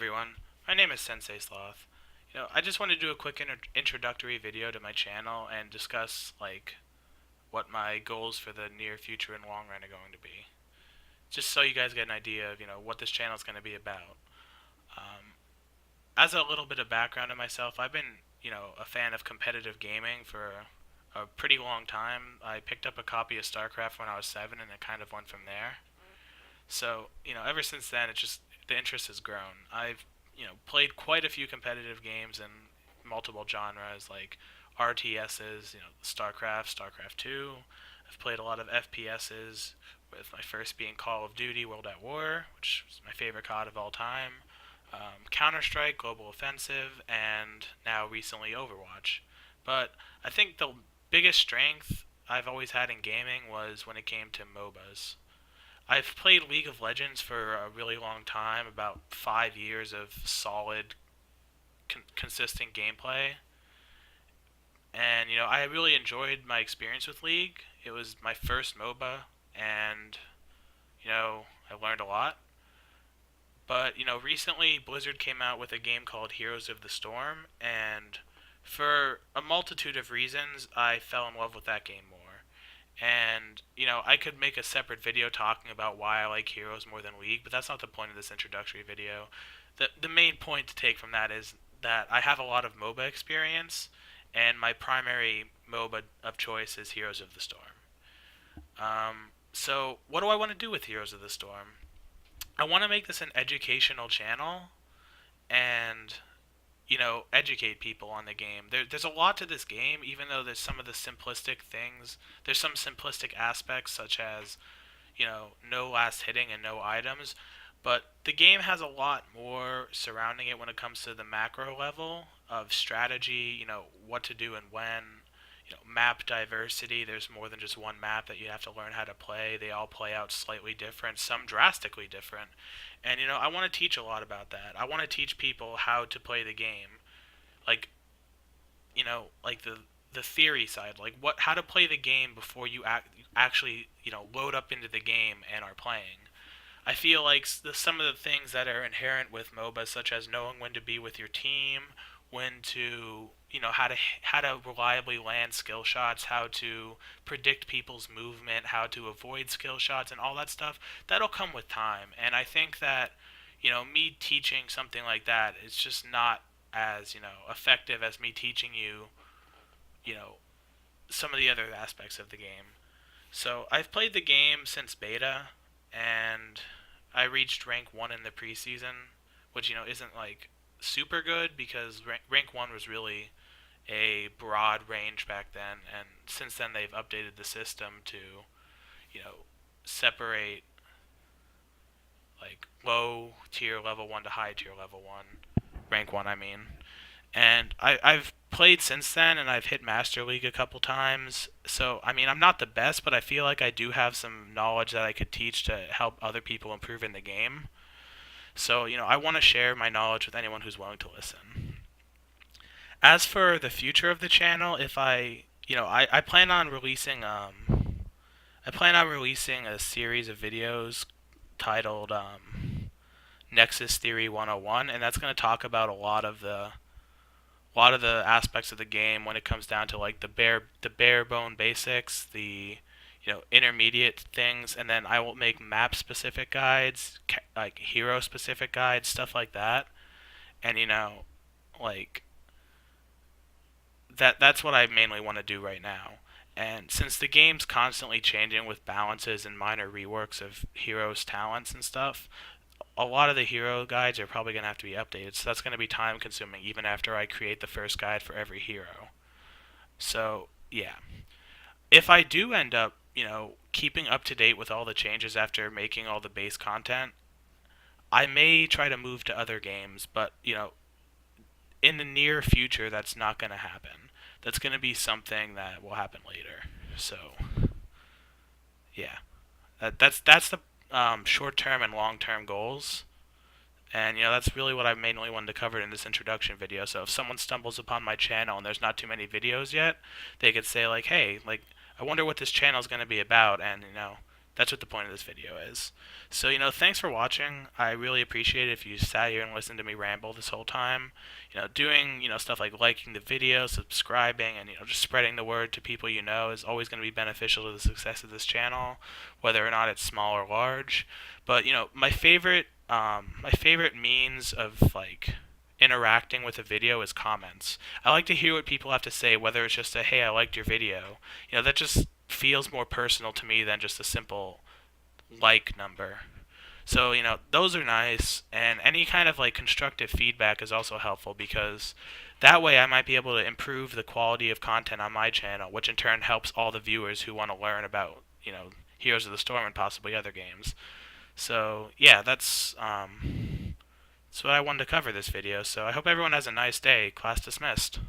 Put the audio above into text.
everyone. My name is Sensei Sloth. I just want to do a quick introductory video to my channel and discuss what my goals for the near future and long run are going to be. Just so you guys get an idea of what this channel is going to be about. Um, as a little bit of background on myself, I've been a fan of competitive gaming for a pretty long time. I picked up a copy of StarCraft when I was 7, and it kind of went from there. So, ever since then, the interest has grown. I've, played quite a few competitive games in multiple genres like RTSs, StarCraft, StarCraft 2. I've played a lot of FPSs, with my first being Call of Duty World at War, which is my favorite COD of all time, Counter-Strike, Global Offensive, and now recently Overwatch. But I think the biggest strength I've always had in gaming was when it came to MOBAs. I've played League of Legends for a really long time, about 5 years of solid, consistent gameplay. And, I really enjoyed my experience with League. It was my first MOBA, and, I learned a lot. But, recently Blizzard came out with a game called Heroes of the Storm, and for a multitude of reasons, I fell in love with that game more. And, I could make a separate video talking about why I like Heroes more than League, but that's not the point of this introductory video. The main point to take from that is that I have a lot of MOBA experience, and my primary MOBA of choice is Heroes of the Storm. So, what do I want to do with Heroes of the Storm? I want to make this an educational channel, and educate people on the game. There's a lot to this game, even though there's some of the simplistic things. There's some simplistic aspects, such as, no last hitting and no items. But the game has a lot more surrounding it when it comes to the macro level of strategy, what to do and when. Map diversity. There's more than just one map that you have to learn how to play. They all play out slightly different, some drastically different. And, I want to teach a lot about that. I want to teach people how to play the game. Like, like the theory side, like how to play the game before you actually, load up into the game and are playing. I feel like some of the things that are inherent with MOBA, such as knowing when to be with your team, when to, how to reliably land skill shots, how to predict people's movement, how to avoid skill shots, and all that stuff, that'll come with time. And I think that, me teaching something like that is just not as, effective as me teaching you, you know, some of the other aspects of the game. So I've played the game since beta, and I reached rank 1 in the preseason, which, isn't like super good because rank 1 was really a broad range back then, and since then they've updated the system to, separate like low tier level 1 to high tier level 1, rank 1 I mean. And I've played since then, and I've hit Master League a couple times. So, I mean, I'm not the best, but I feel like I do have some knowledge that I could teach to help other people improve in the game. So, I want to share my knowledge with anyone who's willing to listen. As for the future of the channel, if I plan on releasing a series of videos titled Nexus Theory 101, and that's going to talk about a lot of the aspects of the game when it comes down to like the bare bone basics, the intermediate things, and then I will make map specific guides, like hero specific guides, stuff like that. And like that's what I mainly want to do right now. And since the game's constantly changing with balances and minor reworks of heroes' talents and stuff, a lot of the hero guides are probably going to have to be updated. So that's going to be time consuming even after I create the first guide for every hero. So, yeah. If I do end up, keeping up to date with all the changes after making all the base content, I may try to move to other games, but, in the near future, that's not going to happen. That's going to be something that will happen later. So, yeah. That's the short-term and long-term goals. And, that's really what I mainly wanted to cover in this introduction video. So if someone stumbles upon my channel and there's not too many videos yet, they could say, like, hey, like, I wonder what this channel is going to be about. And, That's what the point of this video is. So, thanks for watching. I really appreciate it if you sat here and listened to me ramble this whole time. Doing, stuff like liking the video, subscribing, and, just spreading the word to people is always going to be beneficial to the success of this channel, whether or not it's small or large. But, my favorite means of, like, interacting with a video is comments. I like to hear what people have to say, whether it's just a, hey, I liked your video. That just feels more personal to me than just a simple like number. So, those are nice, and any kind of like constructive feedback is also helpful because that way I might be able to improve the quality of content on my channel, which in turn helps all the viewers who want to learn about, Heroes of the Storm and possibly other games. So, yeah, that's what I wanted to cover this video. So, I hope everyone has a nice day. Class dismissed.